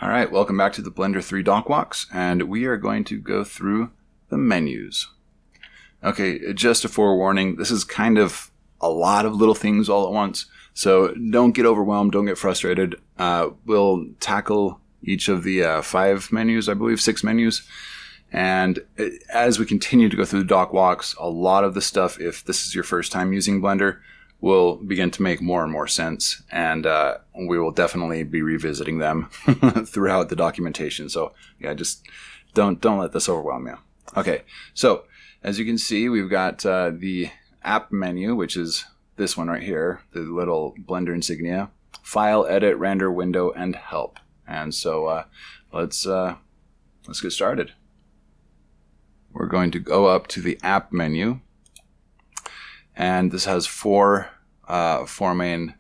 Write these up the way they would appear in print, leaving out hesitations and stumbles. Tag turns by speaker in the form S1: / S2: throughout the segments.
S1: Alright, welcome back to the Blender 3 Docwalks, and we are going to go through the menus. Okay, just a forewarning, this is kind of a lot of little things all at once, so don't get overwhelmed, don't get frustrated. We'll tackle each of the 5 menus, I believe, 6 menus, and as we continue to go through the Docwalks, a lot of the stuff, if this is your first time using Blender, will begin to make more and more sense, and we will definitely be revisiting them throughout the documentation. So yeah, just don't let this overwhelm you. Okay, so as you can see, we've got the app menu, which is this one right here, the little Blender insignia, file, edit, render, window, and help. And so let's get started. We're going to go up to the app menu. And this has four main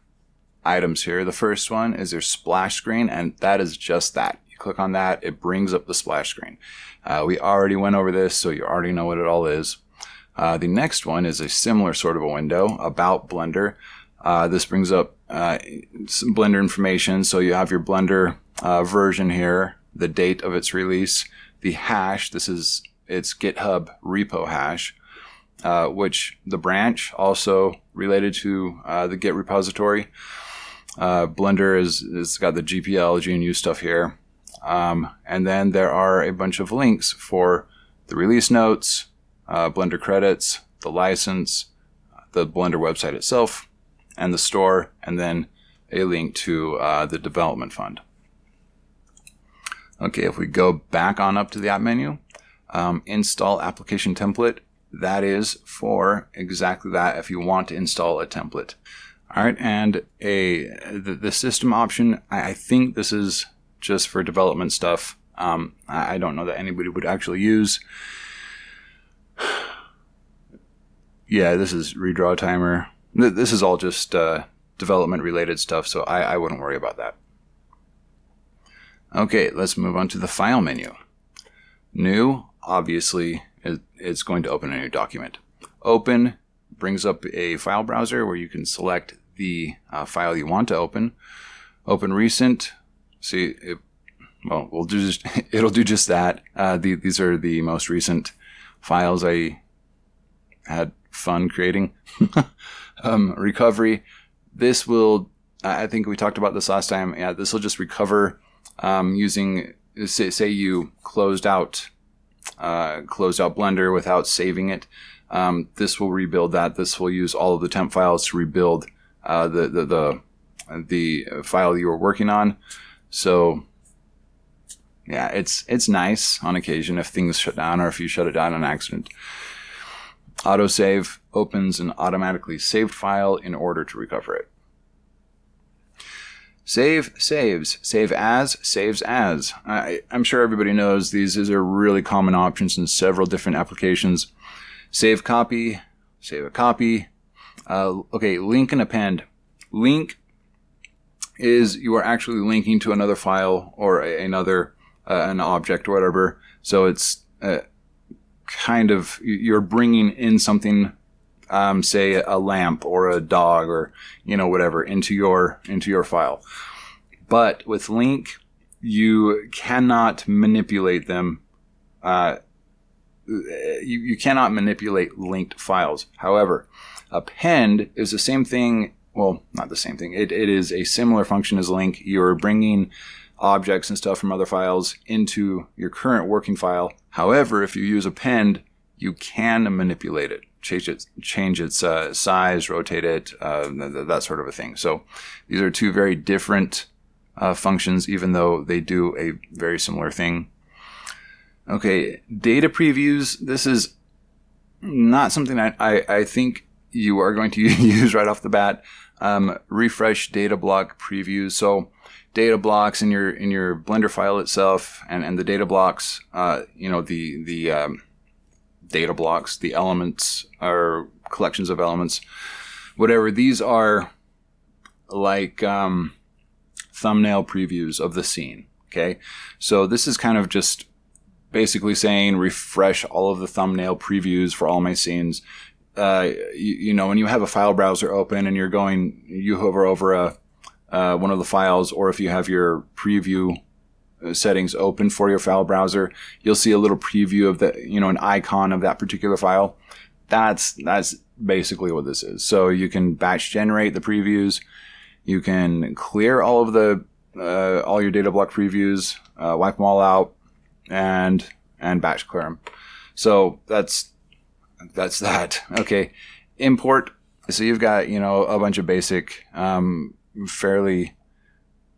S1: items here. The first one is your splash screen, and that is just that. You click on that, it brings up the splash screen. We already went over this, so you already know what it all is. The next one is a similar sort of a window about Blender. This brings up some Blender information, so you have your Blender version here, the date of its release, the hash, this is its GitHub repo hash, which the branch also related to the Git repository. Blender is got the GPL, GNU stuff here. And then there are a bunch of links for the release notes, Blender credits, the license, the Blender website itself, and the store, and then a link to the development fund. Okay, if we go back on up to the app menu, install application template. That is for exactly that, if you want to install a template. All right, and the system option, I think this is just for development stuff. I don't know that anybody would actually use. Yeah, this is redraw timer. This is all just development related stuff, so I wouldn't worry about that. Okay, let's move on to the file menu. New, obviously, it's going to open a new document. Open brings up a file browser where you can select the file you want to open. Open recent. See, it'll do just that. These are the most recent files I had fun creating. Recovery. This will, I think we talked about this last time. Yeah, this will just recover using, say you closed out Blender without saving it. This will rebuild that. This will use all of the temp files to rebuild the file you were working on. So yeah, it's nice on occasion if things shut down or if you shut it down on accident. Autosave opens an automatically saved file in order to recover it. Save saves. Save as saves as. I'm sure everybody knows these are really common options in several different applications. Save copy, save a copy. Okay, link and append. Link is you are actually linking to another file or another an object or whatever. So it's kind of you're bringing in something, say a lamp or a dog or whatever into your file. But with link, you cannot manipulate them. You cannot manipulate linked files. However, append is the same thing. Well, not the same thing. It is a similar function as link. You're bringing objects and stuff from other files into your current working file. However, if you use append, you can manipulate it, change its size, rotate it, that sort of a thing. So these are two very different functions, even though they do a very similar thing. Okay, data previews. This is not something I think you are going to use right off the bat. Refresh data block previews. So data blocks in your Blender file itself, and the data blocks, the data blocks, the elements or collections of elements, whatever. These are like thumbnail previews of the scene. Okay, so this is kind of just basically saying refresh all of the thumbnail previews for all my scenes. when you have a file browser open and you hover over one of the files, or if you have your preview settings open for your file browser, you'll see a little preview of an icon of that particular file. That's basically what this is. So you can batch generate the previews. You can clear all of all your data block previews, wipe them all out, and batch clear them. So that's that. Okay. Import. So you've got, a bunch of basic, fairly,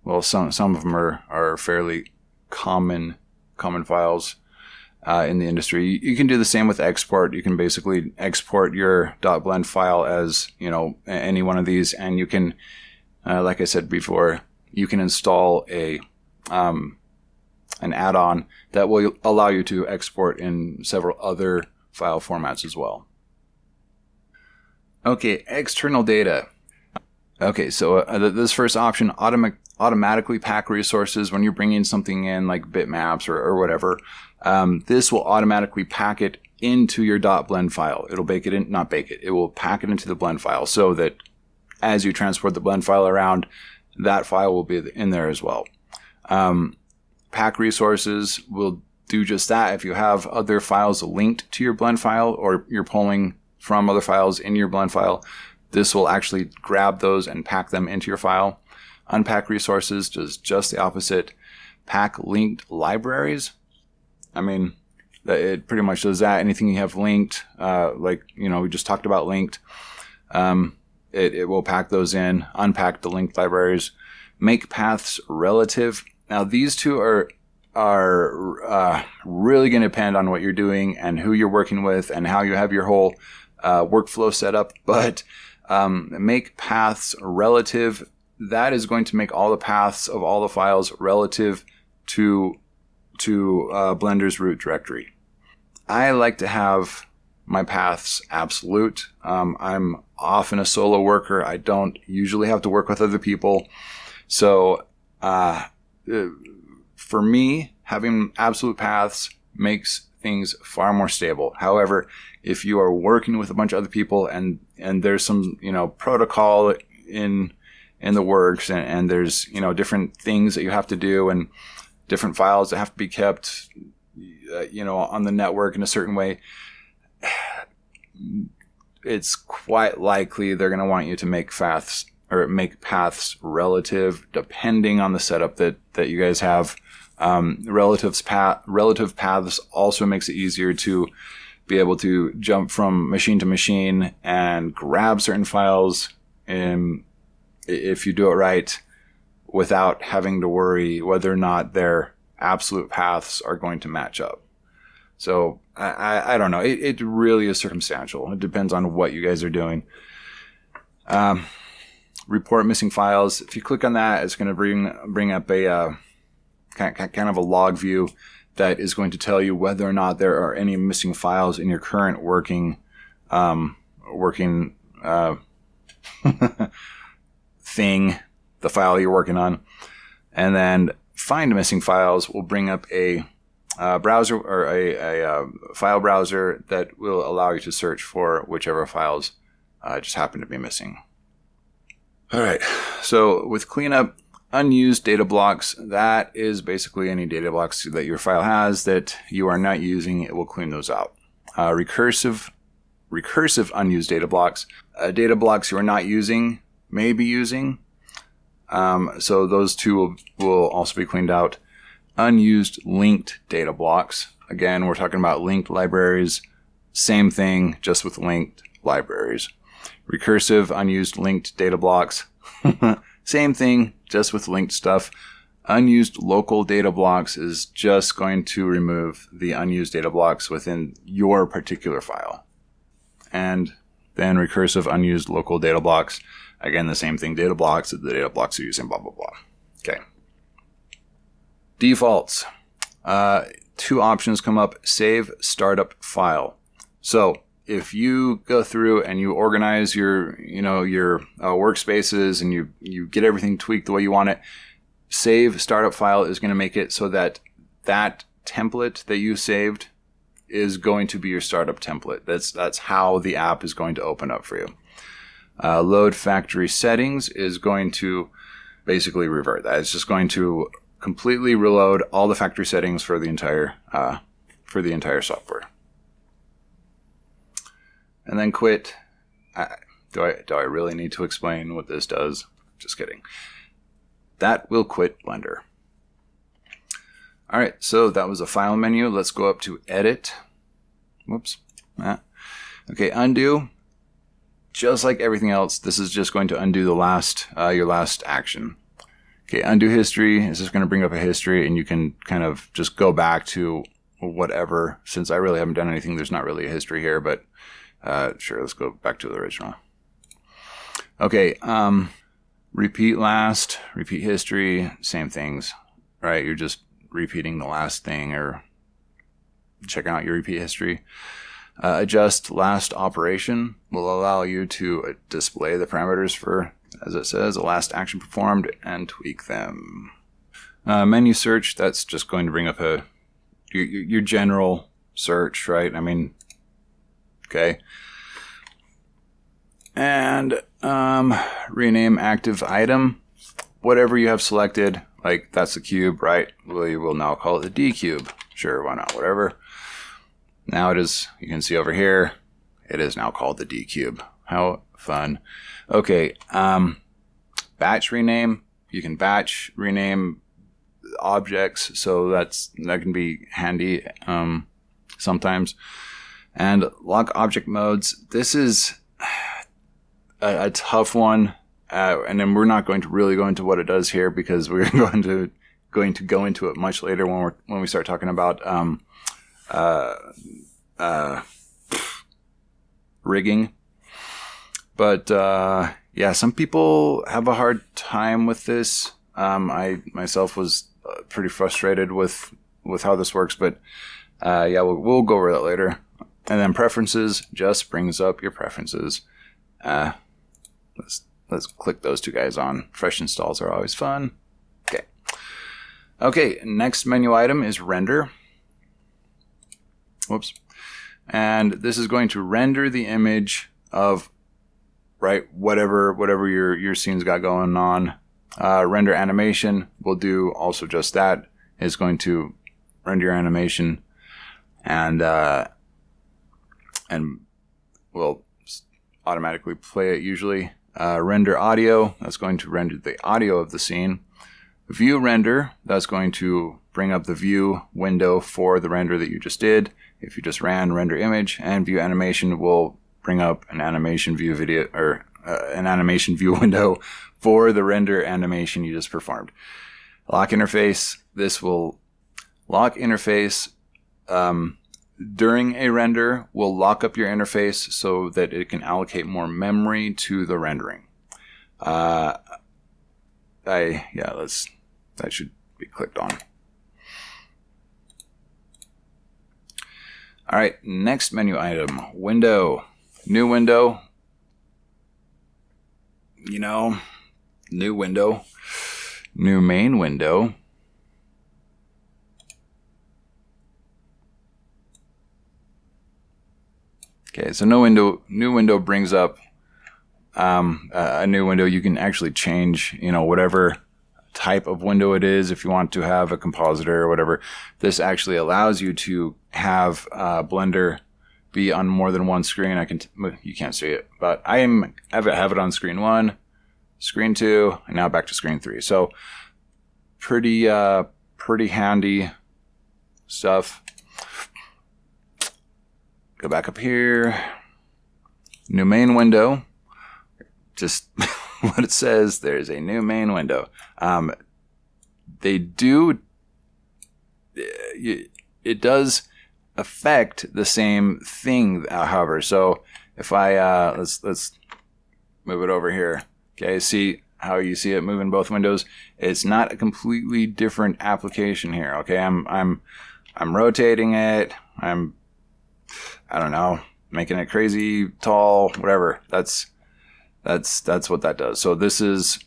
S1: well, some of them are fairly common files in the industry. You can do the same with export. You can basically export your .blend file as, any one of these, and you can, like I said before, you can install an add-on that will allow you to export in several other file formats as well. Okay, external data. Okay, so this first option, automatically pack resources when you're bringing something in like bitmaps or whatever. This will automatically pack it into your .blend file. It will pack it into the blend file so that as you transport the blend file around, that file will be in there as well. Pack resources will do just that. If you have other files linked to your blend file, or you're pulling from other files in your blend file, this will actually grab those and pack them into your file. Unpack resources does just the opposite. Pack linked libraries. It pretty much does that. Anything you have linked, we just talked about linked, it will pack those in. Unpack the linked libraries. Make paths relative. Now these two are really going to depend on what you're doing and who you're working with and how you have your whole workflow set up. But make paths relative. That is going to make all the paths of all the files relative to Blender's root directory. I like to have my paths absolute. I'm often a solo worker. I don't usually have to work with other people. So for me, having absolute paths makes things far more stable. However, if you are working with a bunch of other people and there's some protocol in the works and there's different things that you have to do and different files that have to be kept on the network in a certain way, it's quite likely they're going to want you to make paths relative, depending on the setup that you guys have. Relative paths also makes it easier to be able to jump from machine to machine and grab certain files, if you do it right, without having to worry whether or not their absolute paths are going to match up. So I don't know. It really is circumstantial. It depends on what you guys are doing. Report missing files. If you click on that, it's going to bring up a kind of a log view that is going to tell you whether or not there are any missing files in your current working thing, the file you're working on. And then find missing files will bring up a browser or a file browser that will allow you to search for whichever files just happen to be missing. All right. So with cleanup, unused data blocks, that is basically any data blocks that your file has that you are not using. It will clean those out. Recursive unused data blocks, data blocks you are not using, may be using. So those two will also be cleaned out. Unused linked data blocks. Again, we're talking about linked libraries. Same thing, just with linked libraries. Recursive unused linked data blocks. Same thing, just with linked stuff. Unused local data blocks is just going to remove the unused data blocks within your particular file. And then recursive unused local data blocks. Again, the same thing, data blocks that the data blocks are using, blah, blah, blah. Okay. Defaults. Two options come up, save startup file. So if you go through and you organize your workspaces and you get everything tweaked the way you want it, save startup file is going to make it so that that template that you saved is going to be your startup template. That's how the app is going to open up for you. Load factory settings is going to basically revert that. It's just going to completely reload all the factory settings for the entire software. And then quit. Do I really need to explain what this does? Just kidding. That will quit Blender. All right, so that was a file menu. Let's go up to edit. Whoops. Okay, undo. Just like everything else, this is just going to undo the last your last action. Okay, undo history is just going to bring up a history, and you can kind of just go back to whatever. Since I really haven't done anything, there's not really a history here, but sure, let's go back to the original. Okay, repeat last, repeat history, same things, right? You're just repeating the last thing or checking out your repeat history. Adjust last operation will allow you to display the parameters for, as it says, the last action performed and tweak them. Menu search, that's just going to bring up your general search, right? I mean, okay. And rename active item. Whatever you have selected, like that's the cube, right? We will now call it the D cube. Sure, why not? Whatever. Now it is, you can see over here, it is now called the D cube. How fun. Okay, batch rename. You can batch rename objects, so that can be handy sometimes. And lock object modes. This is a tough one, and then we're not going to really go into what it does here because we're going to go into it much later when we start talking about rigging. But yeah, some people have a hard time with this. I myself was pretty frustrated with how this works, but yeah, we'll go over that later. And then preferences just brings up your preferences. Let's click those two guys on. Fresh installs are always fun. Okay, next menu item is render. Whoops. And this is going to render the image of, right, whatever your scene's got going on. Render animation will do also just that. It's going to render your animation and will automatically play it usually. Render audio, that's going to render the audio of the scene. View render, that's going to bring up the view window for the render that you just did. If you just ran render image, and view animation will bring up an animation view video or an animation view window for the render animation you just performed. Lock interface, this will lock interface during a render will lock up your interface so that it can allocate more memory to the rendering. That should be clicked on. All right, next menu item, window. New window. You know, new window. New main window. Okay, so new window brings up a new window. You can actually change, whatever type of window it is. If you want to have a compositor or whatever, this actually allows you to have Blender be on more than one screen. You can't see it, but I have it on screen 1, screen 2, and now back to screen 3. So pretty handy stuff. Go back up here. New main window. Just what it says, there's a new main window. It does affect the same thing, however. So if I, let's move it over here. Okay, see how you see it moving both windows? It's not a completely different application here. Okay, I'm rotating it. I don't know, making it crazy, tall, whatever. That's what that does. So this is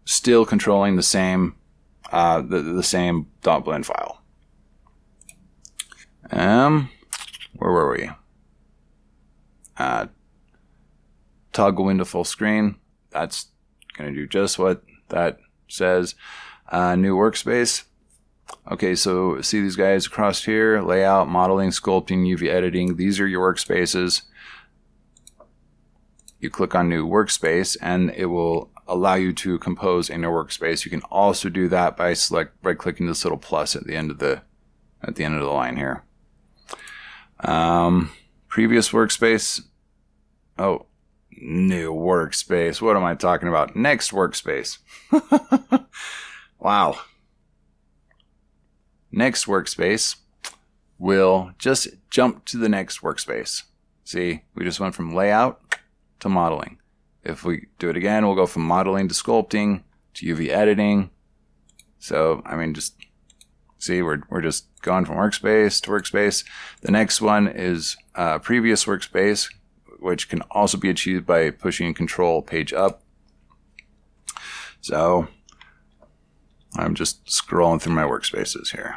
S1: still controlling the same the same .blend file. where were we? Toggle window full screen. That's going to do just what that says. New workspace. Okay, so see these guys across here, layout, modeling, sculpting, UV editing. These are your workspaces. You click on new workspace and it will allow you to compose in your workspace. You can also do that by clicking this little plus at the end of the line here. Previous workspace. Oh, new workspace. What am I talking about? Next workspace. Wow. Next workspace will just jump to the next workspace. See, we just went from layout to modeling. If we do it again, we'll go from modeling to sculpting to UV editing. So, I mean, just see, we're just going from workspace to workspace. The next one is previous workspace, which can also be achieved by pushing Control page up. So, I'm just scrolling through my workspaces here.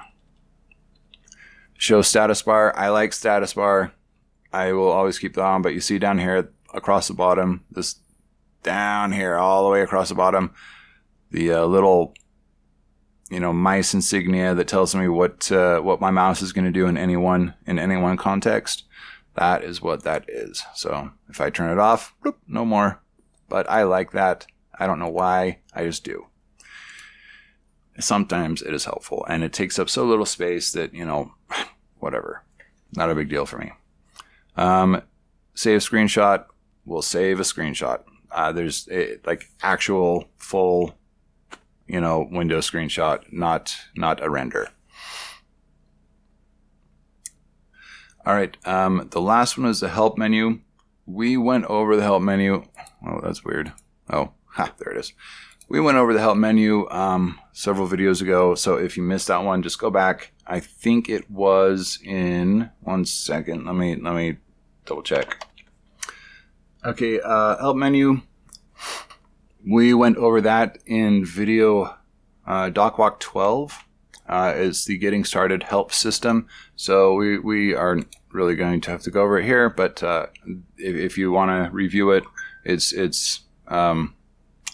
S1: Show status bar. I like status bar. I will always keep that on, but you see down here across the bottom, this down here all the way across the bottom, the little, mice insignia that tells me what my mouse is going to do in any one context. That is what that is. So if I turn it off, bloop, no more. But I like that. I don't know why. I just do. Sometimes it is helpful, and it takes up so little space that, whatever. Not a big deal for me. Save screenshot. We'll save a screenshot. There's actual full, window screenshot, not a render. All right. The last one is the help menu. We went over the help menu. Oh, that's weird. Oh, there it is. We went over the help menu several videos ago, so if you missed that one, just go back. I think it was in 1 second. Let me double check. Okay, help menu. We went over that in video Docwalk 12. Is the getting started help system. So we aren't really going to have to go over it here, but if you want to review it, it's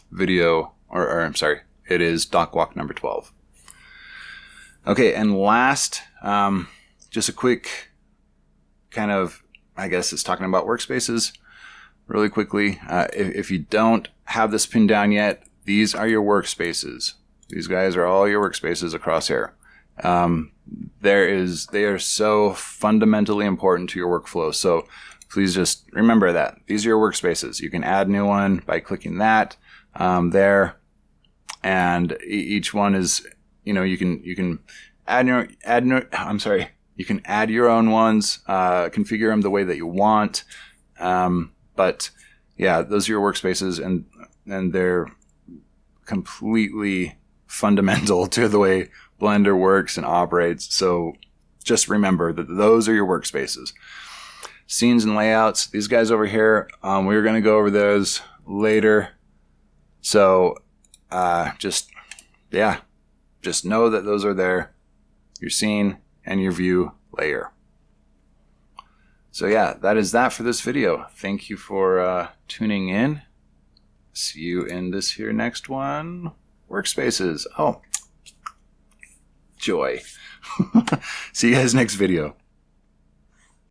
S1: video. Or I'm sorry, it is Docwalk number 12. Okay, and last, just a quick kind of, I guess it's talking about workspaces really quickly. If you don't have this pinned down yet, these are your workspaces. These guys are all your workspaces across here. They are so fundamentally important to your workflow. So please just remember that. These are your workspaces. You can add a new one by clicking that there. And each one is, you can add your own ones, configure them the way that you want. But yeah, those are your workspaces, and they're completely fundamental to the way Blender works and operates. So just remember that those are your workspaces. Scenes and layouts, these guys over here, we're going to go over those later. So just know that those are there, your scene and your view layer. So yeah, that is that for this video. Thank you for tuning in. See you in this here next one. Workspaces. Oh, joy. See you guys next video.